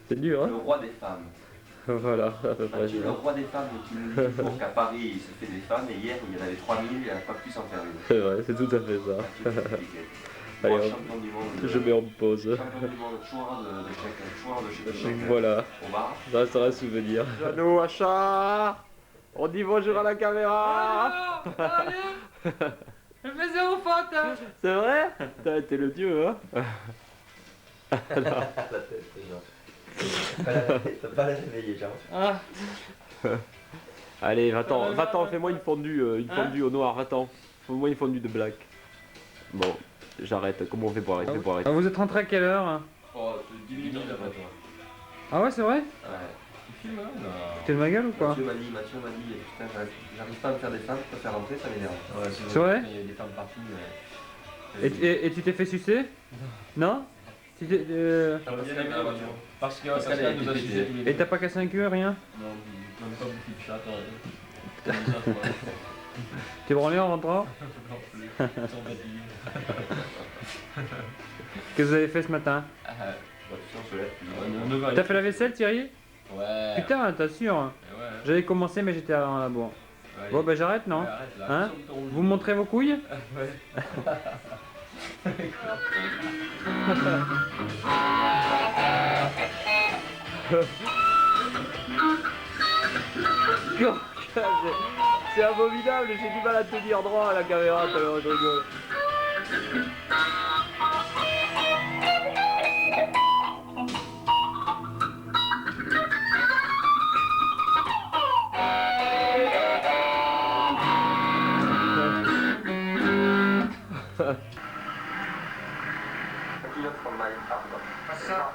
C'est dur, Le hein. roi des femmes. Voilà, à peu près. Le roi des femmes qui nous dit toujours qu'à Paris il se fait des femmes et hier il y en avait 3000 et il n'y en a pas pu s'en faire une. C'est vrai, c'est tout à fait ça. Allez, Allez, champion du monde. je mets en pause. Champion du monde, joueur de chèque. Voilà, Au bar. ça restera un souvenir. Jeannot, achat. On dit bonjour à la caméra. Je fais zéro faute hein. C'est vrai? T'es le dieu, hein. La tête, genre. T'as pas la réveiller, genre. Ah. Allez, va-t'en, fais-moi une fondue au noir, va-t'en. Fais-moi une fondue de black. Bon, j'arrête. Comment on fait pour arrêter, Ah, vous êtes rentré à quelle heure hein? Oh, 10 minutes après toi. Ah ouais, c'est vrai? Ouais. Tu filmes, hein? T'es de ma gueule ou quoi? Mathieu m'a dit, putain, j'arrive pas à me faire des femmes, je peux faire rentrer, ça m'énerve. Ouais, C'est vrai? Il y a des femmes partout, mais... Et tu t'es fait sucer? Non? Tu t'es, Parce que Pascal nous a sucé tous les deux. Et t'as pas cassé un cul, rien? Non, même pas beaucoup de chat, putain. T'es branlé en rentrant? Qu'est-ce que vous avez fait ce matin? Bah, tu sais, on se lève. T'as fait la vaisselle, Thierry? Ouais. Putain, t'assures. Ouais. J'avais commencé, mais j'étais en labour. Ouais, Bon, bah j'arrête, non? ouais, arrête, là, Hein? sur ton- Vous me montrez vos couilles? Ouais. C'est abominable, j'ai du mal à tenir droit à la caméra tellement je rigole.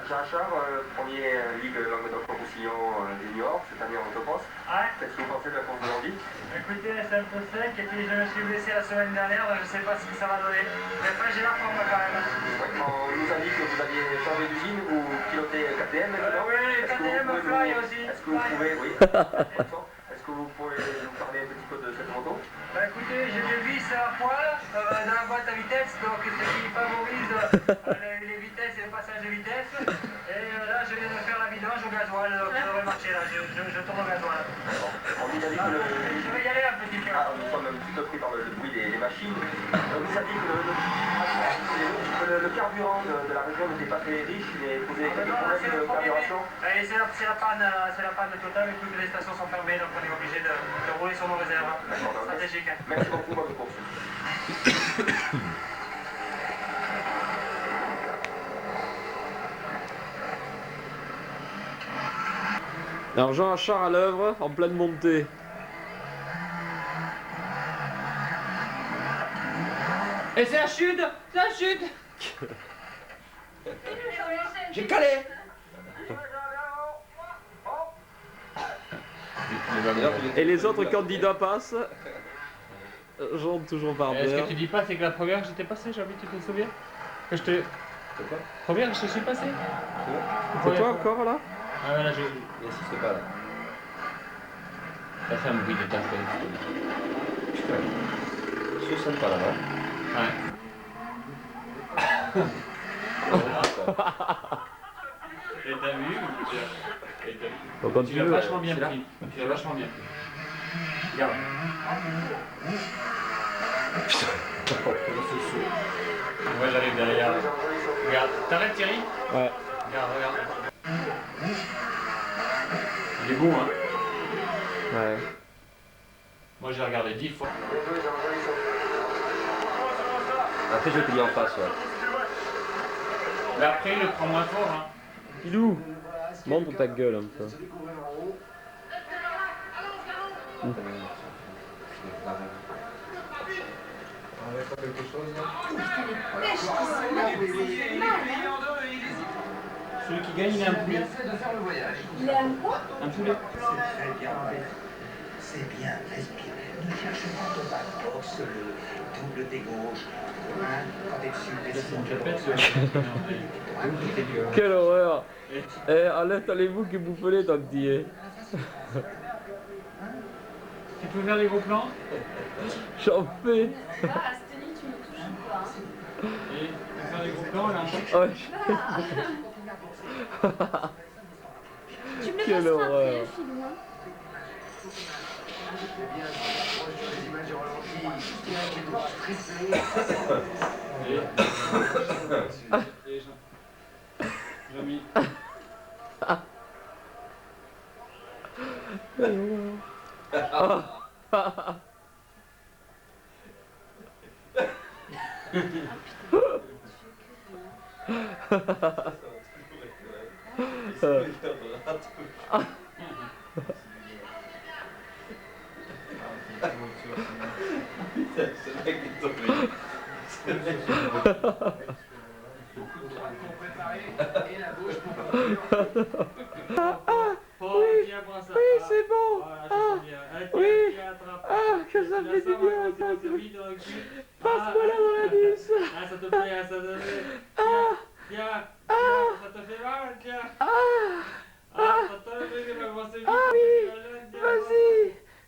Jean Charles, premier Ligue Languedoc-Roussillon junior, cette année en autocross. Ouais. Qu'est-ce que vous pensez de la course d'aujourd'hui? Écoutez, c'est un peu sec et puis je me suis blessé la semaine dernière, donc je sais pas ce que ça va donner. Mais enfin, j'ai la forme quand même. Oui, on nous a dit que vous aviez changé d'usine, vous pilotez KTM maintenant. Oui, KTM Fly aussi. Est-ce que vous pouvez, oui, est-ce que vous pouvez nous parler un petit peu de cette moto? Bah écoutez, j'ai des vis à poil dans la boîte à vitesse, donc ce qui favorise les vitesses et le passage de vitesse. Et là, je viens de faire la vidange au gasoil, donc ça devrait marcher là, je tourne au gasoil. On nous a dit que Je vais y aller un petit peu. nous sommes un petit peu pris par le bruit des machines. On nous a dit que le carburant de la région n'était pas très riche, mais posait quelques problèmes de carburation. C'est la panne totale, et toutes les stations sont fermées, donc on est obligé de rouler sur nos réserves. Stratégique. Merci beaucoup, bonne course. Alors Jean Achard à l'œuvre, en pleine montée. Et c'est la chute! C'est la chute! J'ai calé. Et les autres candidats passent. Jean toujours par Ce que terre. tu dis pas, c'est que la première que j'étais passé, j'ai envie, tu te souviens? Que je te. Première que je suis passé? C'est toi encore là? Ah ouais, là, je. Il insiste pas là. Ça fait un bruit de ta Je sens pas là, hein? Ouais. Et t'as vu? On Tu continue. l'as vachement bien pris. Tu l'as vachement bien pris. Regarde. Moi j'arrive derrière. Regarde. T'arrêtes Thierry? Ouais. Regarde. Il est beau hein? Ouais. Moi j'ai regardé 10 fois. Après, je te dis en face, ouais. Mais après il le prend moins fort hein. Pilou, montre ta gueule un peu. On va faire quelque chose là. Celui qui gagne il a un poulet. Il a un quoi? Un poulet. C'est bien, respire. Ne cherche pas ton bas de boxe, le double des gauches. Hein, quand t'es dessus, t'es Quelle horreur. Eh, allez-vous qui bouffelez tant que t'y es. Tu peux faire les gros plans? J'en fais. Là, Asténie, tu me touches pas. Hein. Et tu peux faire les gros plans là? Ouais. Quelle horreur. Jean-Mi. Oui, c'est bon. Oui. Que ça fait du bien. Passe-moi là dans la bus. Ah, ça te plaît, ça te plaît. Tiens, ça te fait mal, tiens. Ça te fait mal, moi c'est vite. Oui, vas-y.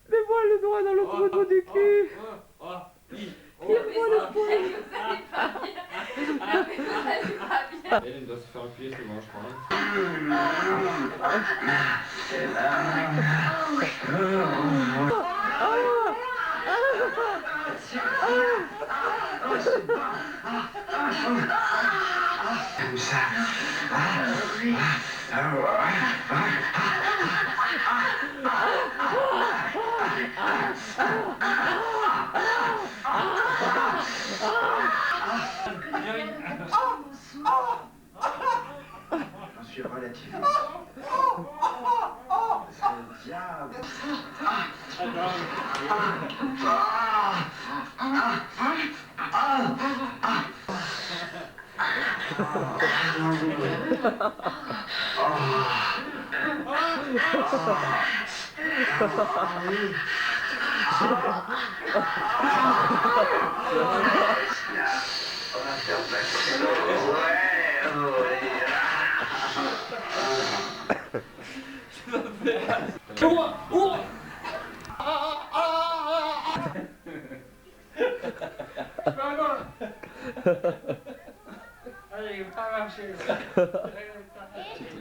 Mets-moi le doigt dans le trou du cul. Oui. Mets-moi le poing. Elle doit se faire appuyer, c'est bon, je crois. Je suis relativement. C'est le diable. Allez, pas marcher.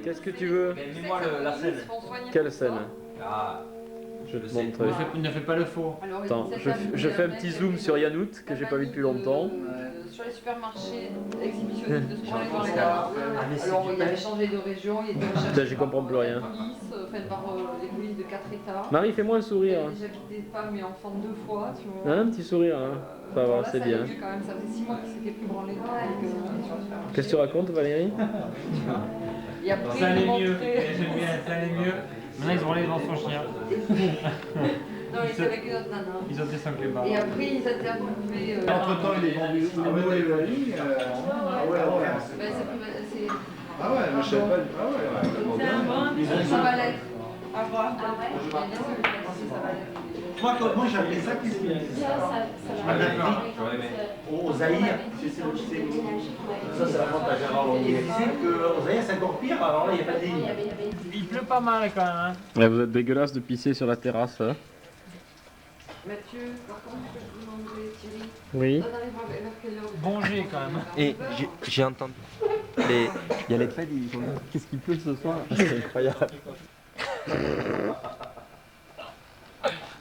Qu'est-ce que tu veux? Dis-moi la scène. Quelle scène? Ah, Je vais te montrer. ne fais pas le faux. Attends, je fais un petit zoom sur Yanout que j'ai pas vu depuis longtemps. Sur les supermarchés exhibitionnistes de ce qu'on dans les gars. Alors il avait changé de région, il était recherché Putain, j'y comprends plus rien. Faite par les polices de 4 États. Marie, fais-moi un Il sourire. avait déjà quitté femmes et enfants 2 fois, tu vois. Un petit sourire, hein. Ça va, Là, c'est ça bien. allait mieux quand même, ça faisait 6 mois qu'il s'était plus branlé depuis que Qu'est-ce que tu racontes, Valérie? Et après, Ça allait il mieux, montrait... j'aime bien, ça allait mieux. Maintenant ils ont allé devant son chien. Non, il était avec une autre nana. Ils ont descendu les barres. Et après, ils interviewaient... Entre-temps, il est vendu Uno et Wally. Ah ouais, ouais. Ben, c'est... Ah ouais, moi je savais pas. Ah ouais, Ça va l'être. À voir. Ça va l'être. Moi j'appelais ça qu'est-ce qu'il y a au Zaïre, tu sais, ça c'est la vente à Gérard Longuet. Il disait qu'au Zaïre c'est encore pire, alors là il n'y a pas de ligne. Il pleut pas mal quand même. Hein. Ouais, vous êtes dégueulasse de pisser sur la terrasse. Hein. Mathieu, par contre, je peux te demander, Thierry, Oui. on arrive vers quelle heure? Bon jet quand même. Et j'ai entendu. Il y a les fêtes, ils sont. Qu'est-ce qu'il pleut ce soir? C'est incroyable.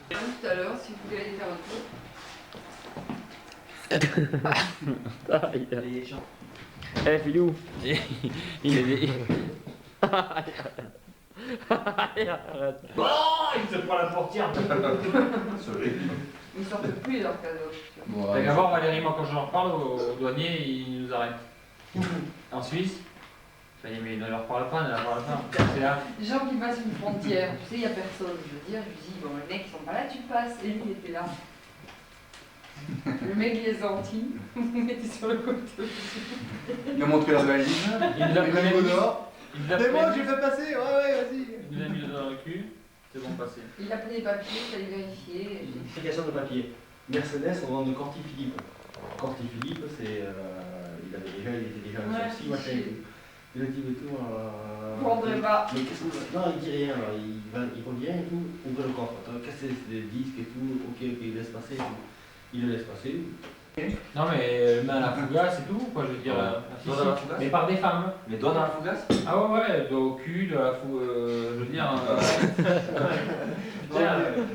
Tout à l'heure, si vous voulez aller faire un tour. Eh, Filou. Il est. Arrête. Il se prend la portière. Ils sortent plus leur cadeau. Fait qu'avant Valérie, moi quand j'en reparle au douanier, il nous arrête. En Suisse, je dis mais ne leur parle pas, ne leur parle pas. C'est là. Les gens qui passent une frontière, tu sais, il n'y a personne. Je veux dire, je dis, bon, les mecs ils sont pas là, tu passes. Et lui, il était là. Le mec, il est gentil. Vous mettez sur le côté. Il a montré la valise. Il l'a pris il l'a C'est bon, pris. je fais passer, ouais, vas-y. Il nous a mis le doigt dans le cul. C'est bon passé. Il a pris les papiers, il fallait vérifier. Explication de papier. Mercedes, on vend de Corti Philippe. Corti Philippe, c'est. Il était déjà sorti, machin et tout. Et le type et tout. Vous rendrez pas. Mais qu'est-ce que. Non, il dit rien, il revient et tout, ouvre le coffre. Qu'est-ce que c'est des disques et tout, ok, il laisse passer. Il le laisse passer. Non mais main à la fougasse et tout, quoi, je veux dire. Doigt dans la fougasse. Mais par des femmes. Mais doigt dans la fougasse. Ah ouais, doigt au cul, de la fou. Je veux dire.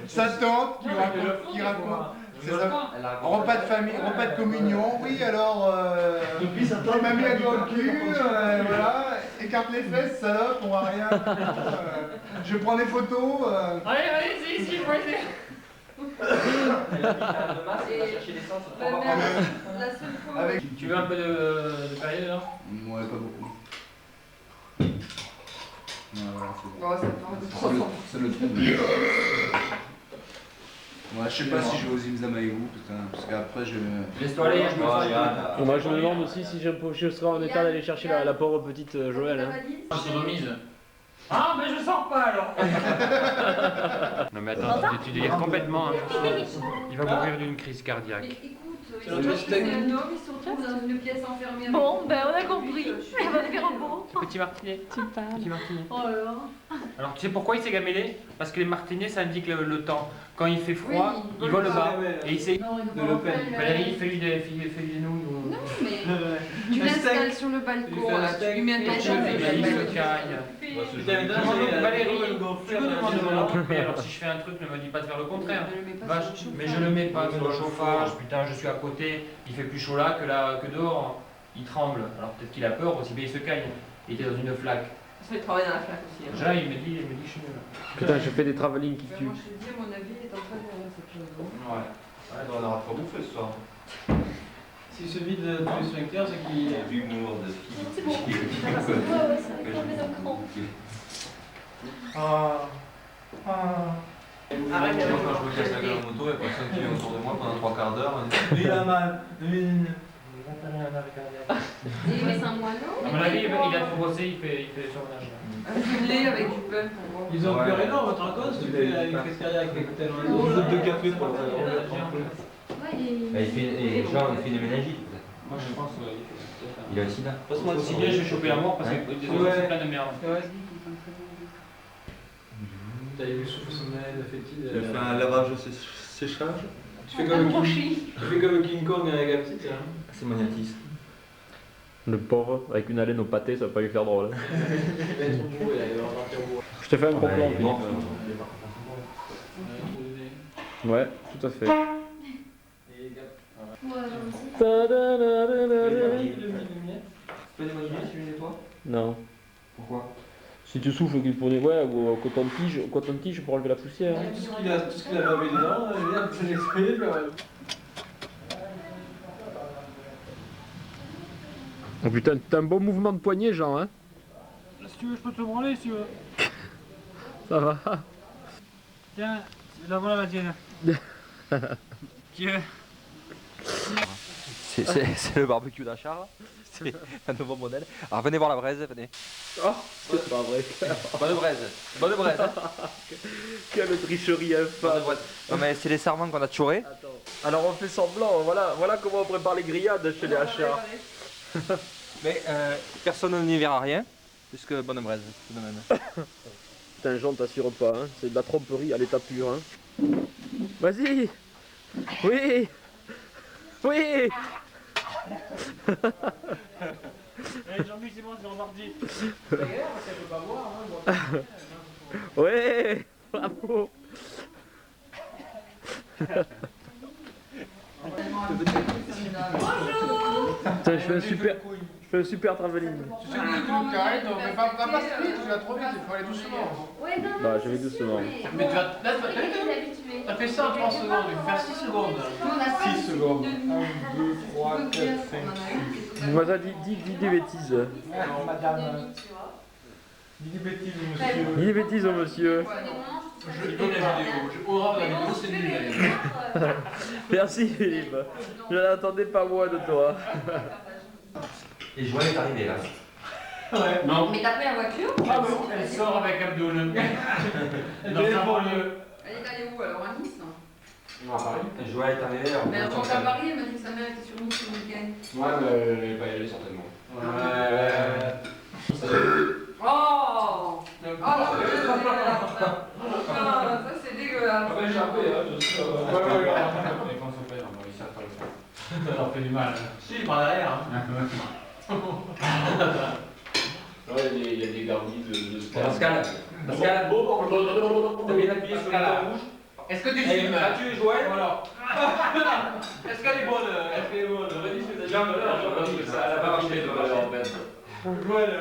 Sa tante qui raconte. C'est ça. Repas de famille, repas de communion. Oui, alors. Il m'a mis un doigt au cul, voilà. Écarte les fesses, salope, on voit rien. Je prends des photos. Allez, c'est ici, moi c'est. Elle a mis un masque, elle va chercher l'essence. La seule fois. Avec... Tu veux un peu de période là? Ouais, pas beaucoup. Voilà, c'est bon. Bon, ça me fait C'est le truc. Ouais, je sais pas si je vais aux Zimzamaïou, parce qu'après je... Laisse-toi aller, je me Et moi je me demande aussi si je serai en état d'aller chercher la pauvre petite Joël. Hein. Je sodomise. Ah, mais je sors pas alors. Non mais attends, tu délires complètement. Hein. Il va mourir d'une crise cardiaque. Mais écoute, c'est un homme, il se retrouve dans une pièce enfermée avec... Bon, ben on a compris. Elle va devenir un beau. Petit martinet. Tu parles. Petit martinet. Oh là là. Alors tu sais pourquoi il s'est gamellé? Parce que les martinets ça indique le temps. Quand il fait froid, il vole bas. Et il sait. Non, il De ne Valérie, fais-lui des nouilles. Non, mais tu l'installes sur le balcon, là, tu lui mets un Je cachet. vais il se caille. Valérie, tu me demandes de m'en occuper. Alors si je fais un truc, ne me dis pas de faire le contraire. Vache, mais je le mets pas sur le chauffage. Putain, je suis à côté. Il fait plus chaud là que dehors. Il tremble. Alors peut-être qu'il a peur aussi, mais il se caille. Il était dans une flaque. Ça fait travailler dans la flaque aussi. Là, il me dit, je suis nul. Putain, je fais des travelling qui Ben, tuent. moi, je te dis, à mon avis, il est en train de faire cette chose. Ouais. Ouais, on aura trop bouffé ce soir. S'il se vide tous les sphincters, c'est qu'il. L'humour de fille. C'est bon. Ouais, ça va crever d'un cran. Arrête, Moi, quand je me casse la gueule en moto, il y a personne qui vient autour de moi pendant 3 quarts d'heure. Lui, il a mal. Et mais c'est un moineau. À mon avis, il a trop bossé, il fait surmenage. Un lait avec du pain pour voir. Ils ont peur énorme, votre raconte, si tu fais une crise cardiaque avec tellement de café pour le Ouais, Il fait des méningites peut-être. Moi je pense Il a le sida. aussi bien je vais choper la mort parce que désolé, c'est plein de merde. T'as eu souffle sommeil, fétide. Il a fait un lavage séchage. Tu fais comme King Kong avec la petite. C'est magnétisme. Le pauvre, avec une haleine au pâté, ça va pas lui faire drôle. Je te fais un gros plan. Ouais, il est mort. Ouais, tout à fait. Tu peux des bonnes idées si je nettoie? Non. Pourquoi? Si tu souffles qu'il prenait, ouais, ou coton-tige pour enlever la poussière. Hein. Tout ce qu'il a bavé dedans, il a nettoyé le reste. Oh putain, t'as un bon mouvement de poignet, Jean, hein. Si tu veux, je peux te branler si tu veux. Ça va. Tiens, la voilà la tienne. Tiens. C'est le barbecue d'Achard. C'est un nouveau modèle. Alors venez voir la braise, venez. Oh, c'est pas vrai. Bonne braise. Bonne braise. Hein. Quelle tricherie infâme. Bonne braise. Non mais c'est les serments qu'on a chourés. Alors on fait semblant, voilà comment on prépare les grillades chez les Achard. Mais personne n'y verra rien. Puisque bonne braise, tout de même. Putain, Jean, t'assure pas, hein. C'est de la tromperie à l'état pur. Hein. Vas-y. Oui. Oui. Jean-Luc, c'est bon, c'est reparti. D'ailleurs, ça peut pas voir, hein. Ouais. Bravo. Putain, je fais un super travelling. Tu sais que tu t'arrêtes, on fait pas speed, tu vas trop vite, il faut aller doucement. Ouais, non, Bah, je vais doucement. Mais tu vas, là, t'as fait ça en 3 secondes, il faut faire 6 secondes. 6 secondes. 1, 2, 3, 4, 5. Moi, ça dis des bêtises. Non, madame. Dis des bêtises, monsieur. Dis des bêtises au monsieur. Je donne la vidéo. Je aura la vidéo, c'est lui. Merci Philippe. Je n'attendais pas moins de toi. Et Joël est arrivé là. Ouais. Non. Mais t'as pris la voiture? Ah bon, elle sort avec Abdoul. Dans sa banlieue. Elle est allée où alors? À Nice? Non, à Paris. Et Joël est arrivé. Mais elle rentre à Paris, elle m'a dit que sa mère était sur Nice le week-end. Ouais, mais elle n'est pas y allée certainement. Ouais. Oh! Ça c'est dégueulasse. Ouais, j'ai un peu, hein, je sais. Ouais, quand on s'appelle, on va réussir à faire le faire. Ça leur fait du mal. Si, par derrière. Il y a des gargouilles de sport. Pascal, t'as bien appuyé sur le bouton rouge. Est-ce que tu filmes? As-tu joué? Voilà. Est-ce qu'elle est bonne? Est-ce qu'elle est bonne? Ça a pas marché de valeur en fait. Joël.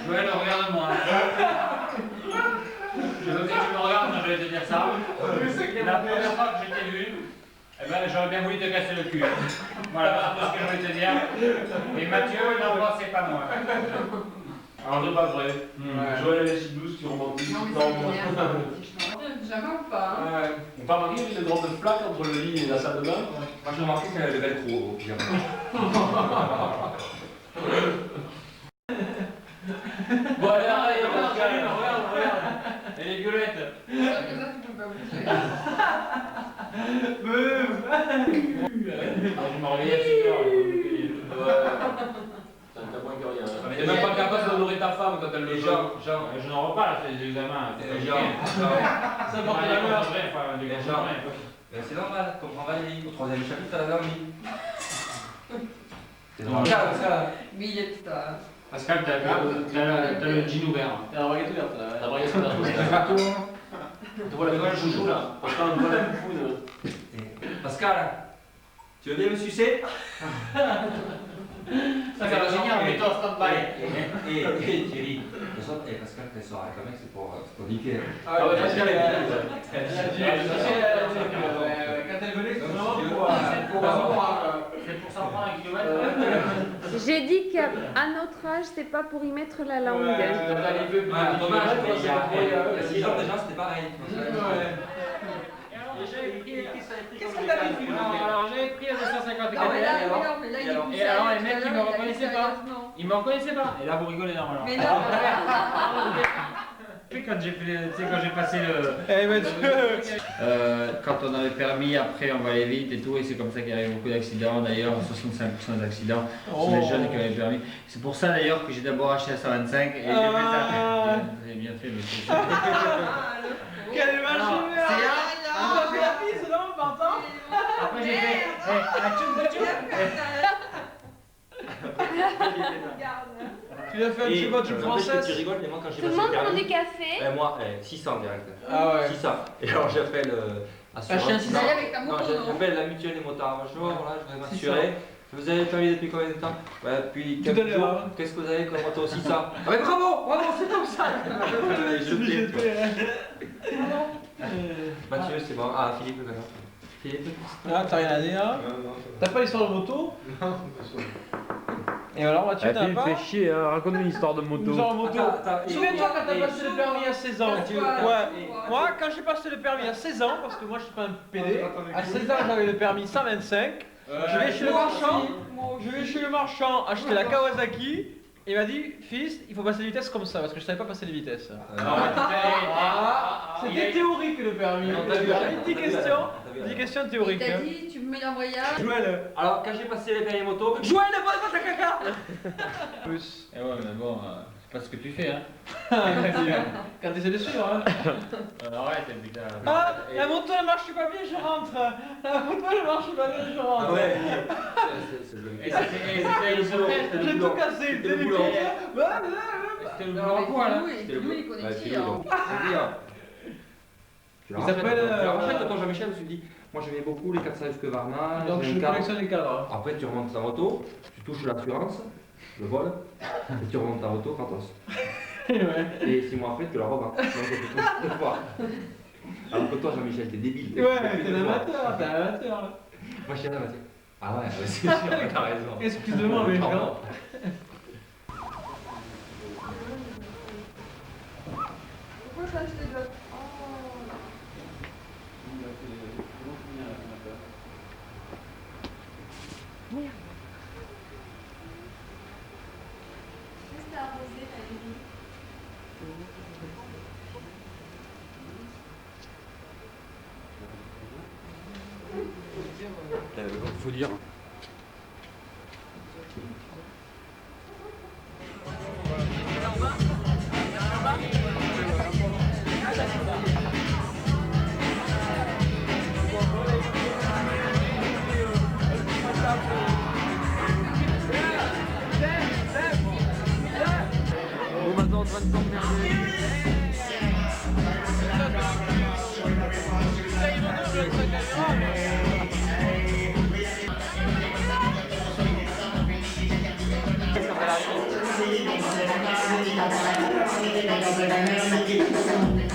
Joël, regarde-moi. Je veux que tu me regardes, je vais te dire ça. La première fois que je t'ai vu, eh ben, j'aurais bien voulu te casser le cul. Voilà, c'est tout ce que je voulais te dire. Et Mathieu, non, c'est pas moi. Alors c'est pas vrai. Joël elle est si douce, tu remontes vite. Non, mais c'est bien. Jamais ou pas hein. Ouais. On pas remarqué une grande flaque entre le lit et la salle de bain? Moi j'ai remarqué qu'elle avait le velcro au pyjama. Bon, allez, regarde. Elle est violette. C'est sûr que ça, tu peux pas bouger. Je me réveillais à 6 heures. T'as moins que rien. T'es même pas capable d'honorer ta femme quand elle le joue. Je n'en repars là, c'est des examens. Ça porte la main. C'est normal, comprends Valérie, au 3e chapitre, elle a dormi. C'est normal. Mais il est ça. Pascal, t'as le jean ouvert. T'as la braguette ouverte là. La braguette ouverte. Tu vois la chouchou là. Pascal, on voit la foufoune. Pascal, tu veux bien me sucer? Ça va génial, mais toi, stand-by. Et Thierry, Pascal, elle sort avec un mec, c'est pour niquer. Ah ouais, Pascal est Quand elle venait, c'est pour s'en prendre un kilomètre. J'ai dit qu'à notre âge, c'est pas pour y mettre la langue. Dommage, mais il y a 6 ans déjà, c'était pareil. Qu'est-ce que t'avais pris? Alors j'avais pris à 250 Ah ouais, là, mais là, il est et alors les mecs ils me reconnaissaient pas. Ils me reconnaissaient pas. Et là vous rigolez non alors. Mais non. Quand j'ai fait, tu sais, quand j'ai passé le. Eh Mathieu. Quand on avait permis, après on va aller vite et tout, et c'est comme ça qu'il y avait beaucoup d'accidents. D'ailleurs, 65% des accidents sont des jeunes qui avaient le permis. C'est pour ça d'ailleurs que j'ai d'abord acheté à 125 et j'ai fait ça. Vous avez bien fait, monsieur. Quelle machine! On a fait la piste, non, Martin? Après j'ai fait. Tu l'as fait un petit peu de française? Tu rigoles, mais moi quand j'ai Tout le passé monde le prend permis. du café. Moi, 600 direct. Ah ouais. 600. Et alors j'appelle assurance. Tu allais avec ta moto, non? J'appelle la mutuelle des motards. Bonjour, voilà, je voudrais m'assurer. Vous avez le permis depuis combien de temps? Depuis quelques jours. Qu'est-ce que vous avez comme moto? 600. Ah mais bravo, c'est comme ça. Mathieu, c'est bon. Ah, Philippe, d'accord. Philippe. Ah, t'as rien à dire? T'as pas l'histoire de moto? Non. Et alors, Mathieu, t'as pas? Philippe, fais chier, hein. Raconte-nous une histoire de moto. Une moto. Souviens-toi quand t'as passé le permis à 16 ans. Ouais. Moi, quand j'ai passé le permis à 16 ans, parce que moi je suis pas un PD, à 16 ans j'avais le permis 125. Je vais chez le marchand acheter la Kawasaki. Il m'a dit, fils, il faut passer les vitesses comme ça, parce que je savais pas passer les vitesses. C'était théorique le permis. Il y avait 10 questions théoriques. T'as dit, tu me mets l'embrayage. Joël, alors quand j'ai passé les permis moto, Joël, va ta caca. Plus. Et ouais, mais bon, c'est pas ce que tu fais, hein. Quand t'essaies de suivre, hein. Arrête, putain. Ah, la moto elle marche pas bien, je rentre. La moto elle marche pas bien, je rentre. Ah ouais. J'ai tout cassé, c'était le boulot. C'était le boulot à quoi là? C'était le il connaît qui, Il s'appelle tonton Jean-Michel, je me suis dit, moi j'aimais beaucoup les 400 Husqvarna. Donc je collectionne les cadres. Après tu remontes ta moto, tu touches l'assurance, le vol, et tu remontes ta moto gratos. Et 6 mois après tu la revends. Donc tu touches 2 fois. Alors que toi Jean-Michel, t'es débile. Ouais, t'es un amateur, Moi je suis un amateur. Ah ouais, c'est sûr, t'as raison. Excuse-moi, mais non. Pourquoi t'as acheté de... Merde. Juste à arroser, Valérie. Faut dire. train de s'emmerder. Ça va